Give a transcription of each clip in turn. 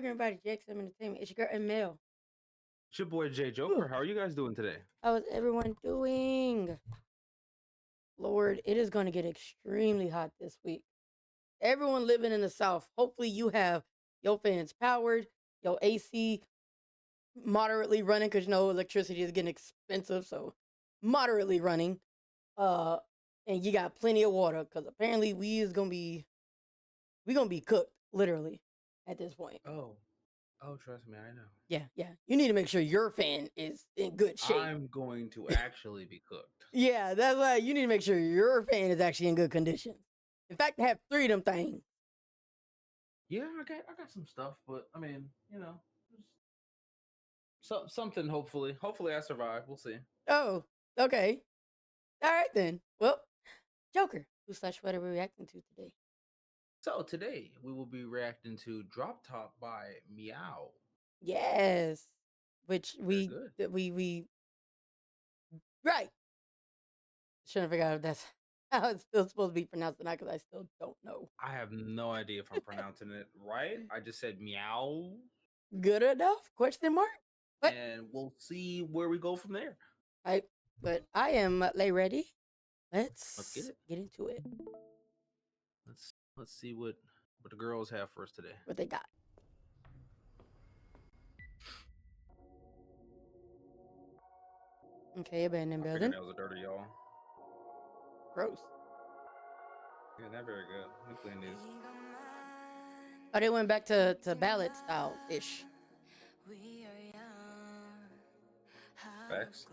Welcome everybody to JXM Entertainment. It's your girl Meovv. It's your boy J Joker. How are you guys doing today? How is everyone doing? Lord, it is going to get extremely hot this week. Everyone living in the South, hopefully you have your fans powered, your AC moderately running, because you know electricity is getting expensive, so moderately running. And you got plenty of water, because apparently we gonna be cooked, literally, at this point. Oh, trust me, I know. Yeah. You need to make sure your fan is in good shape. I'm going to actually be cooked. Yeah, that's why you need to make sure your fan is actually in good condition. In fact, have 3 of them things. Yeah, I got some stuff, but I mean, something. Hopefully I survive. We'll see. Oh, okay. All right then. Well, Joker, what are we reacting to today? So today we will be reacting to Drop Top by Meowv. Yes, which we right. Trying to figure out if that's how it's still supposed to be pronounced or not, because I still don't know. I have no idea if I'm pronouncing it right. I just said meow. Good enough? Question mark? What? And we'll see where we go from there. Right, but I am ready. Let's get into it. Let's see what the girls have for us today. What they got? Okay, abandoned building. Fingernails are dirty, y'all. Gross. Yeah, not very good. Let me clean these. Oh, they went back to ballad style ish. Facts.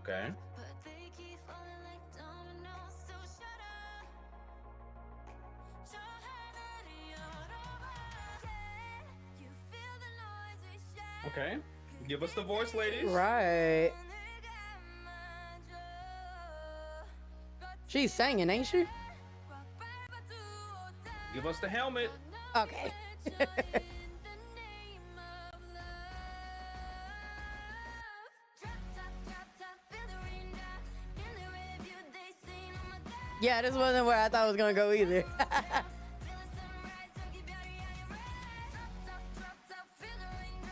Okay. Okay. Give us the voice, ladies. Right. She's singing, ain't she? Give us the helmet. Okay. Yeah, this wasn't where I thought it was gonna go either.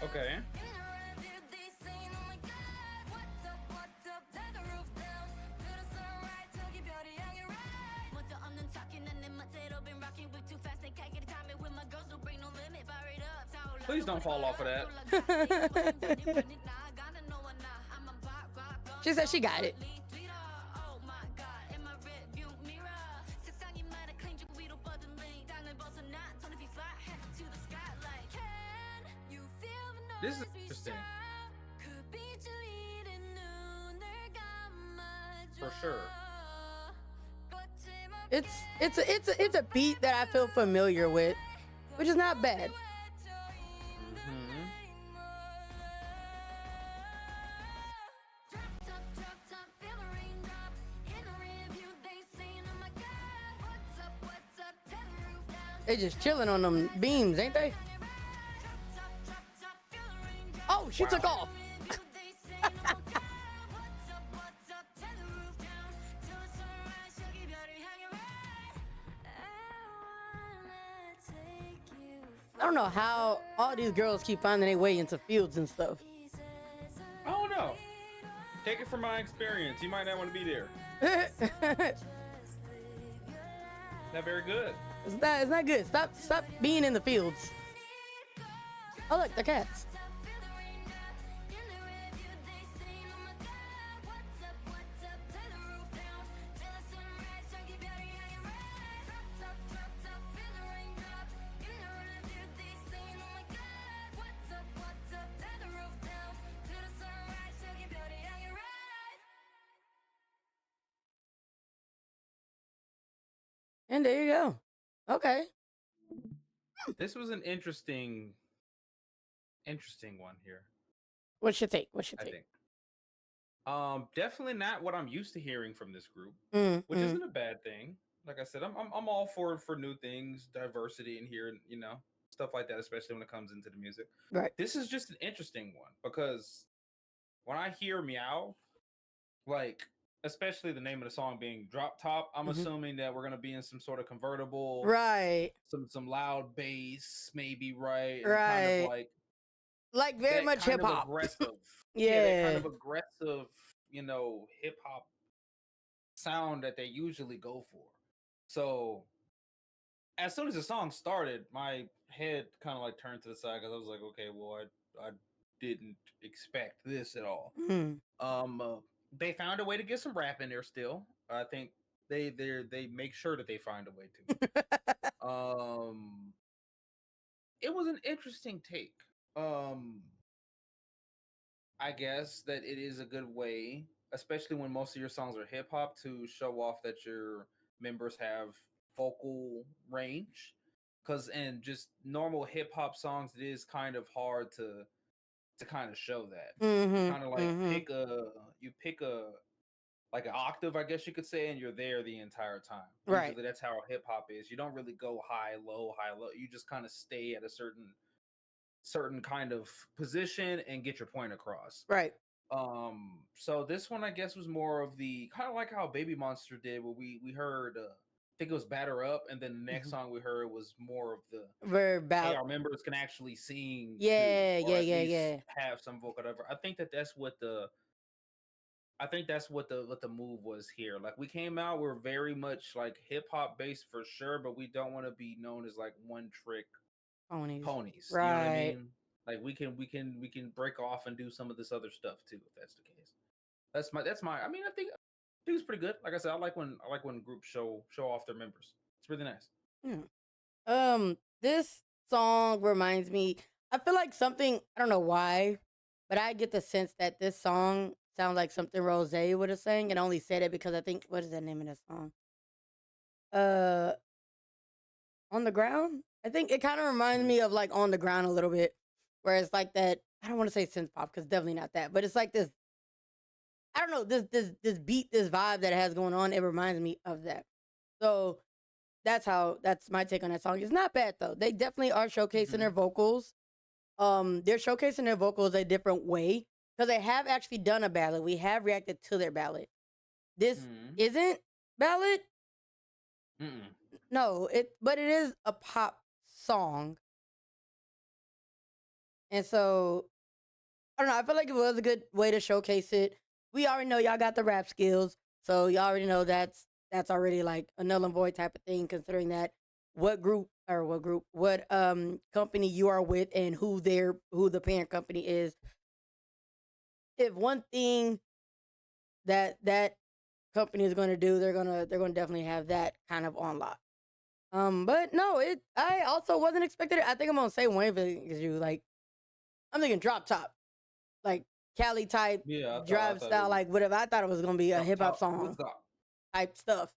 Okay. Please don't fall off of that. She said she got it. This is interesting. For sure. It's a beat that I feel familiar with, which is not bad. They just chilling on them beams, ain't they? Oh, she took off. I don't know how all these girls keep finding their way into fields and stuff. I don't know. Take it from my experience. You might not want to be there. Not very good. It's not good. Stop being in the fields. Oh look, the cats. And there you go. Okay. This was an interesting one here. What's your take? I think. Definitely not what I'm used to hearing from this group, which Mm. isn't a bad thing. Like I said, I'm all for new things, diversity in here, and stuff like that, especially when it comes into the music. Right. This is just an interesting one because when I hear Meow, like especially the name of the song being Drop Top, I'm Hmm. assuming that we're gonna be in some sort of convertible, Right. some loud bass, maybe, right, and kind of Right. Like very that much kind hip of hop. aggressive, yeah, that kind Yeah. of aggressive, hip hop sound that they usually go for. So as soon as the song started, my head kind of like turned to the side because I was like, okay, well, I didn't expect this at all. Mm. Um, uh, they found a way to get some rap in there still. I think they make sure that they find a way to. It was an interesting take. Um, I guess that it is a good way, especially when most of your songs are hip hop, to show off that your members have vocal range. Because in just normal hip hop songs, it is kind of hard to kind of show that. You Hmm. kind of like Hmm. pick a like an octave, I guess you could say, and you're there the entire time. Right. Usually, that's how hip hop is. You don't really go high, low, high, low. You just kind of stay at a certain kind of position and get your point across. Right. So this one I guess was more of the kind of like how Baby Monster did, where we heard I think it was Batter Up, and then the next Hmm. song we heard was more of the, Very hey, about. our members can actually sing too, Yeah. or Yeah. at Yeah. least Yeah. have some vocal whatever. I think that's what the move was here. Like we came out, we're very much like hip hop based for sure, but we don't want to be known as like one trick Ponies. ponies. You know what I Right. mean? Like we can break off and do some of this other stuff too, if that's the case. That's my. I mean, I think it's pretty good. Like I said, I like when groups show off their members. It's really nice. Hmm. This song reminds me. I feel like something. I don't know why, but I get the sense that this song sounds like something Rose would have sang, and I only said it because I think what is the name of that song? Uh, on the ground. I think it kind of reminds Mm-hmm. me of like on the ground a little bit, where it's like that. I don't want to say synth pop because definitely not that, but it's like this. I don't know this beat, this vibe that it has going on. It reminds me of that. So that's my take on that song. It's not bad though. They definitely are showcasing Mm-hmm. their vocals. They're showcasing their vocals a different way because they have actually done a ballad. We have reacted to their ballad. This Mm-hmm. isn't ballad. Mm-mm. No, but it is a pop song. And so I don't know. I feel like it was a good way to showcase it. We already know y'all got the rap skills, so y'all already know that's already like a null and void type of thing. Considering that what company you are with and who the parent company is. If one thing that company is going to do, they're going to definitely have that kind of on lock. But no, I also wasn't expecting it. I think I'm gonna say one thing is you like I'm thinking drop top. Like Cali type Yeah, I drive thought it style, was like whatever. I thought it was gonna be a drop hip hop top. What's song up? type stuff.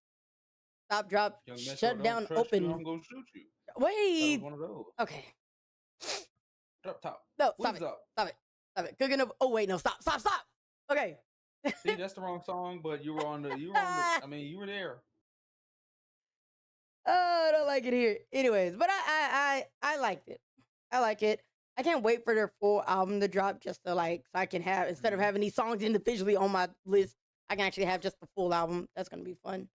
Stop, drop, Young Metro, shut don't down, trust you. open. I'm gonna shoot you. Thought it was Wait. one of those. Okay. Drop top. No, stop What's it. up? Stop it. Stop it. Cooking up. Oh wait, no, stop, stop, stop. Okay. See, that's the wrong song, but you were on the. You were on the. I mean, you were there. Oh, I don't like it here. Anyways, but I liked it. I like it. I can't wait for their full album to drop just to like so I can have instead of Mm-hmm. having these songs individually on my list, I can actually have just the full album. That's gonna be fun.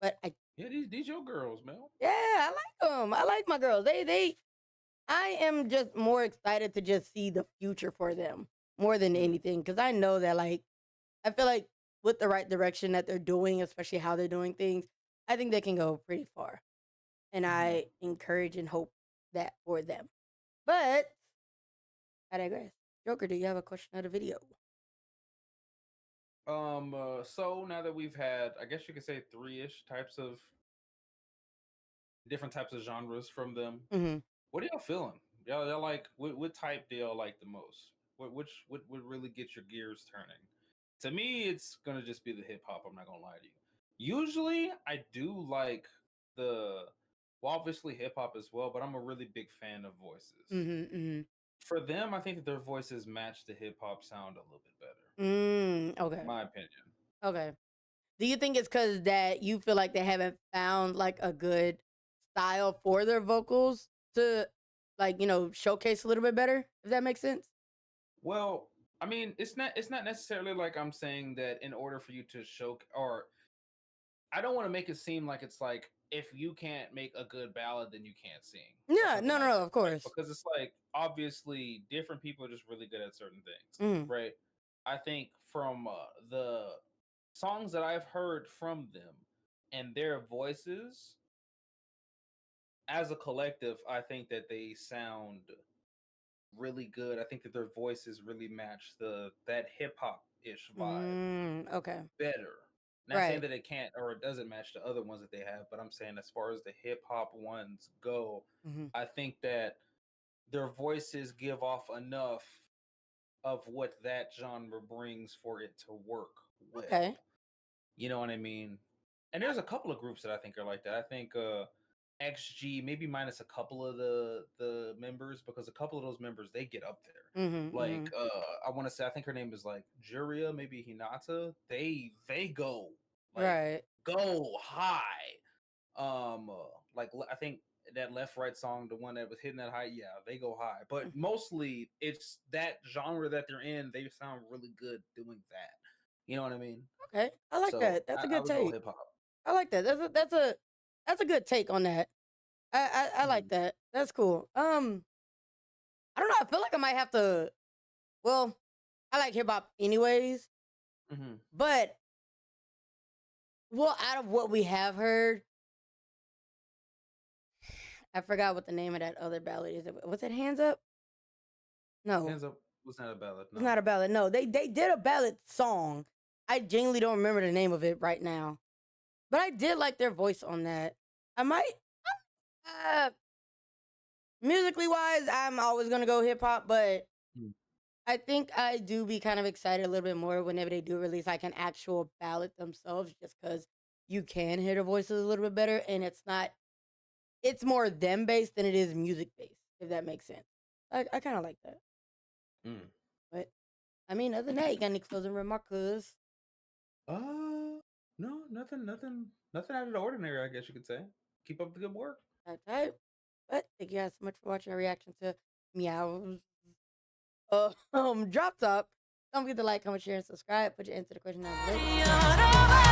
But Yeah, these your girls, man. yeah, I like them. I like my girls. They I am just more excited to just see the future for them more than Mm-hmm. anything because I know that like I feel like with the right direction that they're doing, especially how they're doing things, I think they can go pretty far. And Mm-hmm. I encourage and hope that for them. But I digress. Joker, do you have a question of the video? So now that we've had, I guess you could say three-ish types of different types of genres from them. Mm-hmm. What are y'all feeling? Y'all like what type do y'all like the most? What would really get your gears turning? To me, it's gonna just be the hip hop. I'm not gonna lie to you. Usually, I do like the well, obviously hip hop as well, but I'm a really big fan of voices. Mm-hmm. Mm-hmm. For them, I think that their voices match the hip hop sound a little bit better. Okay. My opinion. Okay. Do you think it's because that you feel like they haven't found like a good style for their vocals to like, showcase a little bit better? If that makes sense? Well, I mean, it's not necessarily like I'm saying that in order for you to show, or I don't want to make it seem like it's like if you can't make a good ballad, then you can't sing or Yeah, something no, no, like no, that, of right? course. Because it's like obviously different people are just really good at certain things, Mm, right? I think from the songs that I've heard from them and their voices as a collective, I think that they sound really good. I think that their voices really match that hip hop ish vibe okay. better. Not saying Right. that it can't or it doesn't match the other ones that they have, but I'm saying as far as the hip hop ones go, Hmm. I think that their voices give off enough of what that genre brings for it to work Okay. well. You know what I mean? And there's a couple of groups that I think are like that. I think XG, maybe minus a couple of the members, because a couple of those members they get up there. Hmm. Like Hmm. I want to say I think her name is like Juria, maybe Hinata. They go like Right. go high. I think that left right song, the one that was hitting that high, yeah, they go high. But Mhm. mostly it's that genre that they're in. They sound really good doing that. You know what I mean? Okay. I like So that. That's a I good would go take. hip hop. I like that. That's a good take on that. I like Mhm, that. That's cool. I don't know. I feel like I might have to. Well, I like hip hop anyways, mhm. but well, out of what we have heard, I forgot what the name of that other ballad is. Was it Hands Up? No, Hands up was not a ballad. it's No. not a ballad. No, they did a ballad song. I genuinely don't remember the name of it right now, but I did like their voice on that. I might. Uh, Musically wise, I'm always gonna go hip hop, but Mm. I think I do be kind of excited a little bit more whenever they do release like an actual ballad themselves, just because you can hear the voices a little bit better, and it's more them based than it is music based, if that makes sense. I kind of like that, Mm. but I mean, other than that, you got any closing remarks? No, nothing out of the ordinary. I guess you could say. Keep up the good work. Type. But thank you guys so much for watching our reaction to Meow. Drop top. Don't forget to like, comment, share, and subscribe. Put your answer to the question down below.